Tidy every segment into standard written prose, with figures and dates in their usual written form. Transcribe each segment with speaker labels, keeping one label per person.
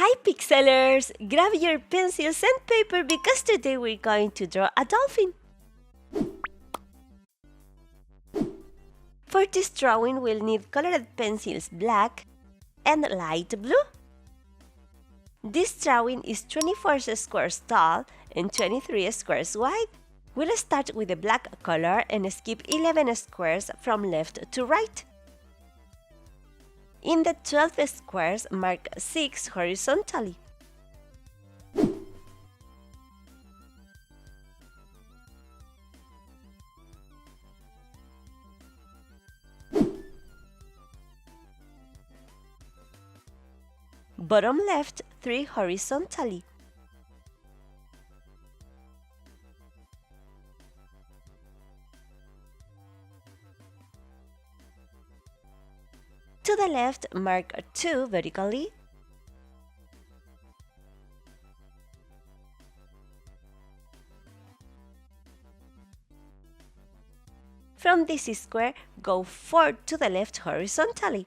Speaker 1: Hi Pixelers! Grab your pencils and paper because today we're going to draw a dolphin. For this drawing we'll need colored pencils black and light blue. This drawing is 24 squares tall and 23 squares wide. We'll start with the black color and skip 11 squares from left to right. In the 12 squares, mark 6 horizontally. Bottom left, 3 horizontally. To the left, mark 2 vertically. From this square, go 4 to the left horizontally.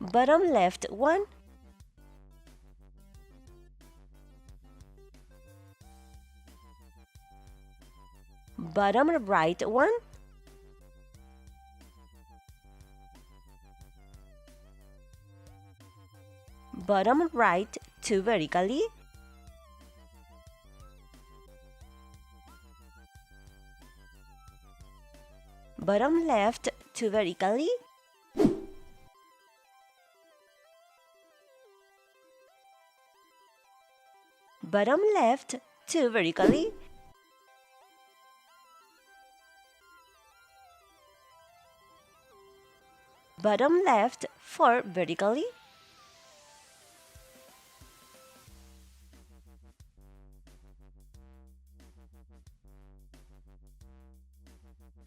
Speaker 1: Bottom left 1. Bottom right 1. Bottom right 2 vertically. Bottom left 2 vertically. Bottom left 2 vertically. Bottom left 4 vertically.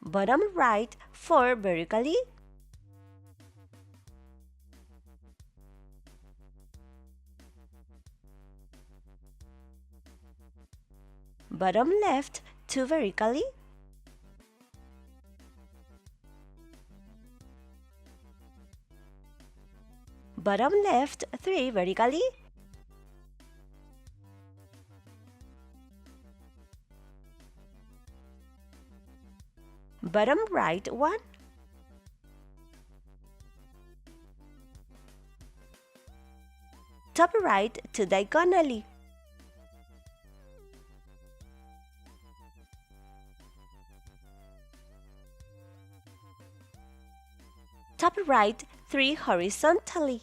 Speaker 1: Bottom right 4 vertically. Bottom left 2 vertically. Bottom left 3 vertically. Bottom right 1. Top right 2 diagonally. Top right 3 horizontally.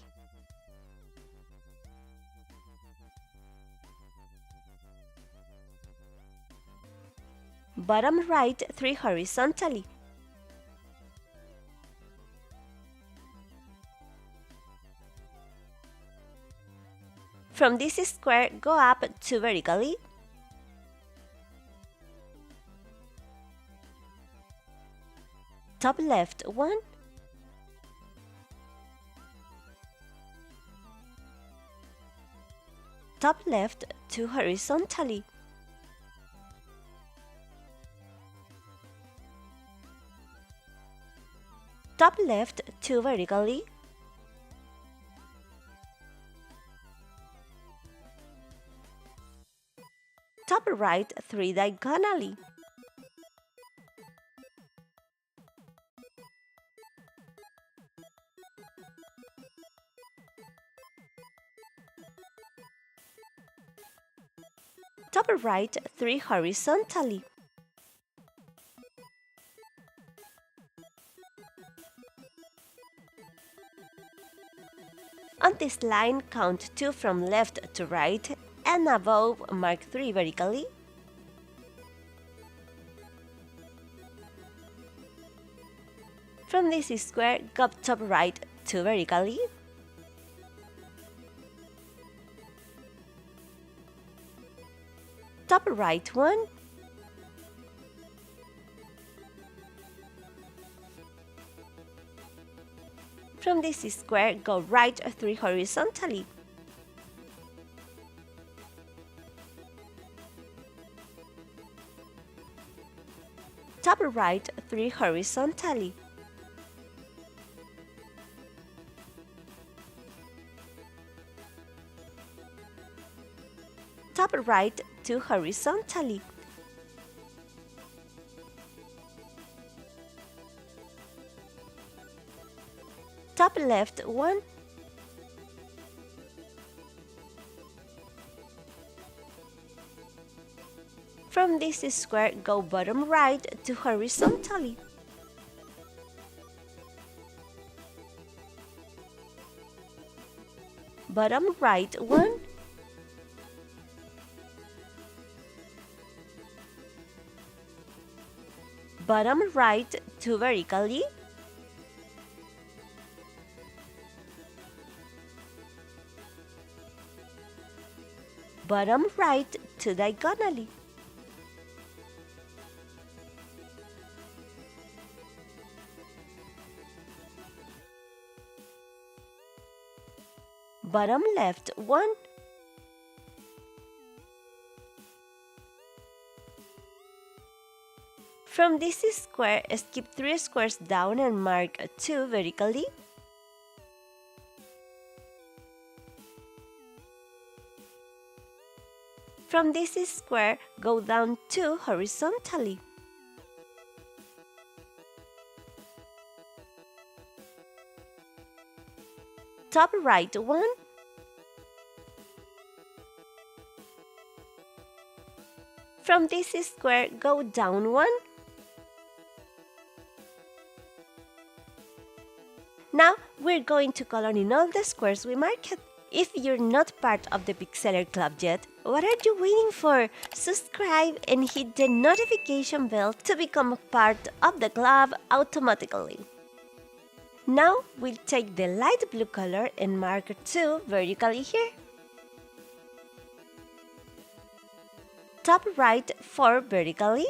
Speaker 1: Bottom right 3 horizontally. From this square, go up 2 vertically. Top left 1. Top left 2 horizontally. Top left 2 vertically. Top right 3 diagonally. Top right 3 horizontally. On this line, count 2 from left to right and above mark 3 vertically. From this square, go top right 2 vertically. Top right 1. From this square, go right 3 horizontally. Top Top right 3 horizontally. Top right 2 horizontally. Top left 1. From this square, go bottom right 2 horizontally. Bottom right 1. Bottom right 2 vertically. Bottom right 2 diagonally. Bottom left 1. From this square, skip 3 squares down and mark 2 vertically. From this square, go down 2 horizontally. Top right 1. From this square, go down 1. Now, we're going to color in all the squares we marked. If you're not part of the Pixeler Club yet, what are you waiting for? Subscribe and hit the notification bell to become a part of the club automatically. Now, we'll take the light blue color and mark 2 vertically here. Top right 4 vertically.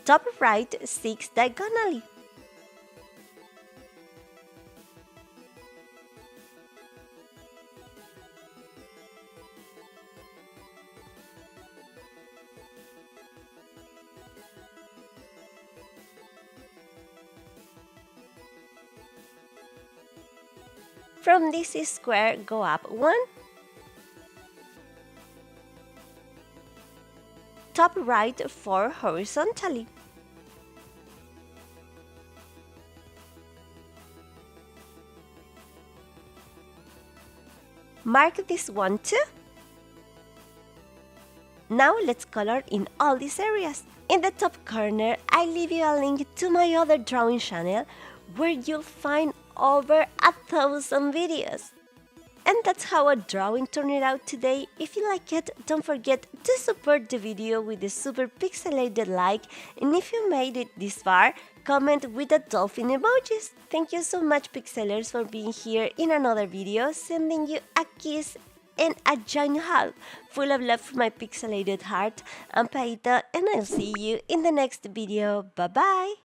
Speaker 1: Top right 6 diagonally. From this square, go up 1. Top right 4 horizontally. Mark this one too. Now let's color in all these areas. In the top corner, I leave you a link to my other drawing channel where you'll find over 1,000 videos. And that's how a drawing turned out today. If you like it, don't forget to support the video with a super pixelated like, and if you made it this far, comment with the dolphin emojis. Thank you so much, Pixelers, for being here in another video, sending you a kiss and a giant hug full of love from my pixelated heart. I'm Paita, and I'll see you in the next video. Bye bye!